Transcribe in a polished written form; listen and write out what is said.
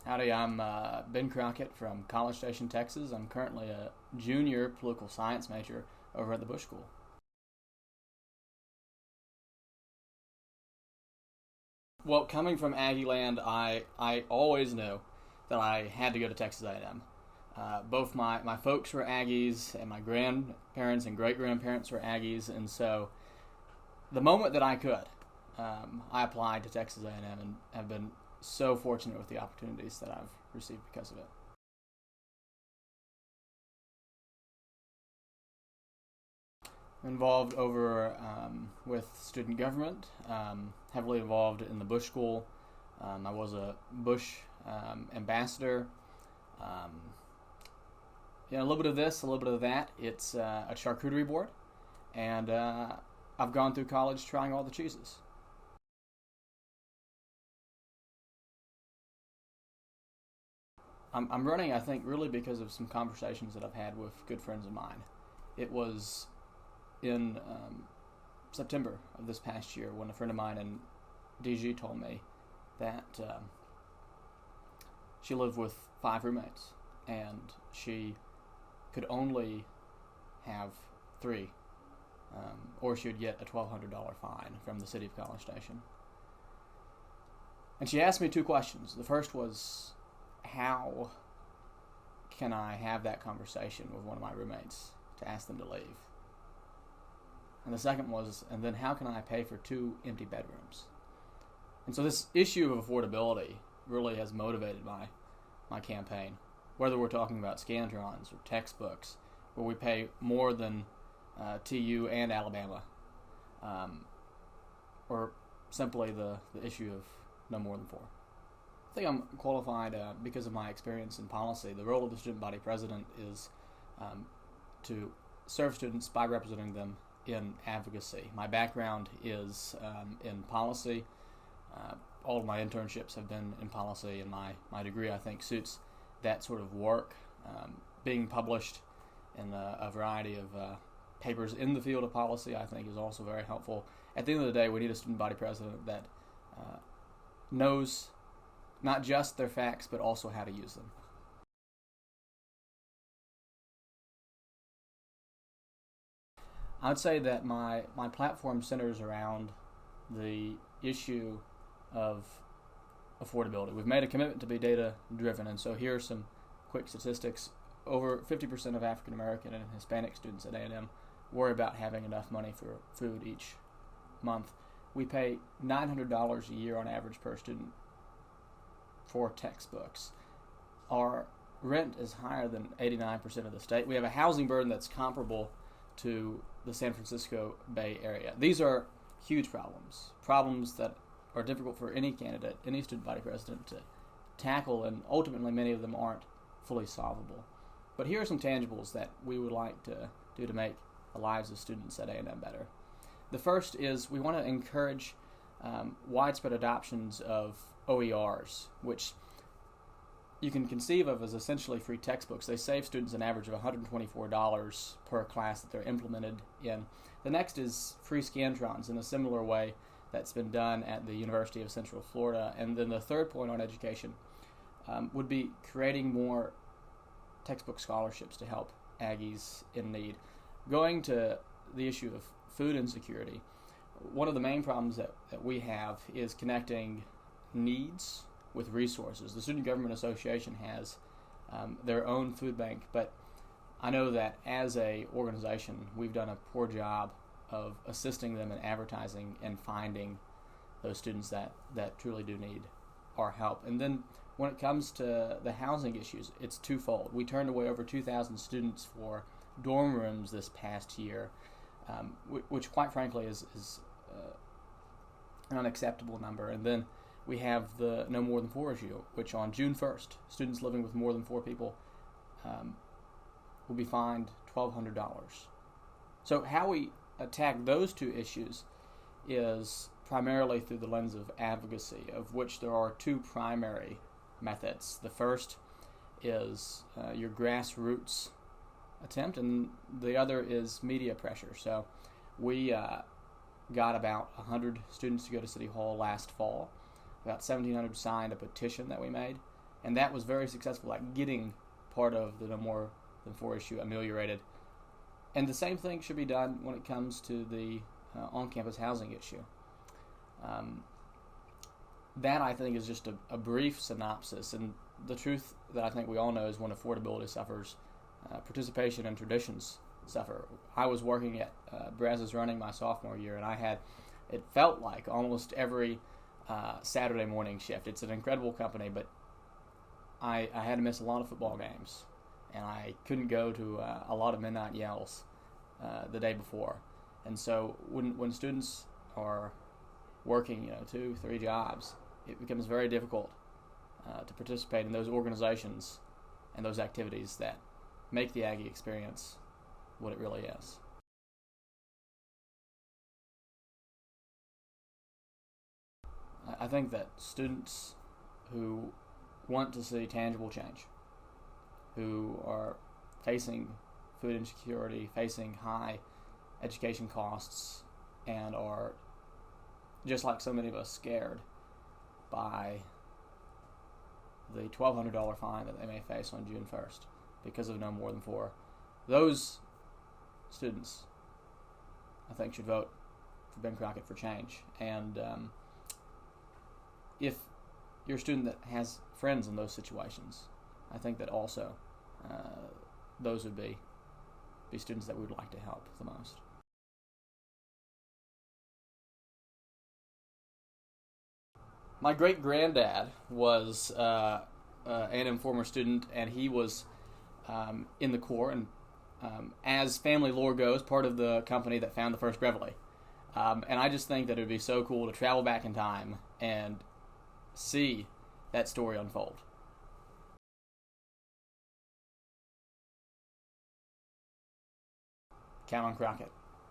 Howdy, I'm Ben Crockett from College Station, Texas. I'm currently a junior political science major over at the Bush School. Well, coming from Aggie land, I always knew that I had to go to Texas A&M. Both my folks were Aggies, and my grandparents and great grandparents were Aggies, and so the moment that I could, I applied to Texas A&M and have been so fortunate with the opportunities that I've received because of it. Involved over with student government, heavily involved in the Bush School. I was a Bush ambassador. Um, a little bit of this, a little bit of that. It's a charcuterie board, and I've gone through college trying all the cheeses. I'm running, I think, really because of some conversations that I've had with good friends of mine. It was in September of this past year when a friend of mine in DG told me that she lived with five roommates and she could only have three, or she would get a $1,200 fine from the city of College Station. And she asked me two questions. The first was, how can I have that conversation with one of my roommates to ask them to leave? And the second was, and then how can I pay for two empty bedrooms? And so this issue of affordability really has motivated my campaign. Whether we're talking about Scantrons or textbooks, where we pay more than TU and Alabama, or simply the issue of no more than four. I think I'm qualified because of my experience in policy. The role of the student body president is to serve students by representing them in advocacy. My background is in policy. All of my internships have been in policy, and my degree, I think, suits that sort of work. Being published in a variety of papers in the field of policy, I think, is also very helpful. At the end of the day, we need a student body president that knows not just their facts, but also how to use them. I would say that my platform centers around the issue of affordability. We've made a commitment to be data driven, and so here are some quick statistics. Over 50% of African American and Hispanic students at A&M worry about having enough money for food each month. We pay $900 a year on average per student for textbooks. Our rent is higher than 89% of the state. We have a housing burden that's comparable to the San Francisco Bay Area. These are huge problems that are difficult for any candidate, any student body president to tackle, and ultimately many of them aren't fully solvable. But here are some tangibles that we would like to do to make the lives of students at A&M better. The first is we want to encourage widespread adoptions of OERs, which you can conceive of as essentially free textbooks. They save students an average of $124 per class that they're implemented in. The next is free Scantrons in a similar way that's been done at the University of Central Florida. And then the third point on education would be creating more textbook scholarships to help Aggies in need. Going to the issue of food insecurity, one of the main problems that we have is connecting needs with resources. The Student Government Association has their own food bank, but I know that as a organization, we've done a poor job of assisting them in advertising and finding those students that truly do need our help. And then when it comes to the housing issues, it's twofold. We turned away over 2,000 students for dorm rooms this past year, which quite frankly is an unacceptable number. And then we have the no more than four issue, which on June 1st, students living with more than four people will be fined $1,200. So how we attack those two issues is primarily through the lens of advocacy, of which there are two primary methods. The first is your grassroots attempt, and the other is media pressure. So we got about 100 students to go to City Hall last fall. About 1,700 signed a petition that we made, and that was very successful at getting part of the no more than 4 issue ameliorated. And the same thing should be done when it comes to the on-campus housing issue. That, I think, is just a brief synopsis, and the truth that I think we all know is when affordability suffers, participation and traditions suffer. I was working at Brazos Running my sophomore year, and it felt like almost every Saturday morning shift. It's an incredible company, but I had to miss a lot of football games, and I couldn't go to a lot of midnight yells the day before. And so when students are working 2-3 jobs, it becomes very difficult to participate in those organizations and those activities that make the Aggie experience what it really is. I think that students who want to see tangible change, who are facing food insecurity, facing high education costs, and are, just like so many of us, scared by the $1,200 fine that they may face on June 1st because of no more than 4. Those students, I think, should vote for Ben Crockett for change. And if you're a student that has friends in those situations, I think that also those would be students that we would like to help the most. My great-granddad was an A&M former student, and he was in the Corps, and as family lore goes, part of the company that found the first Reveille. And I just think that it would be so cool to travel back in time and see that story unfold. Count on Crockett.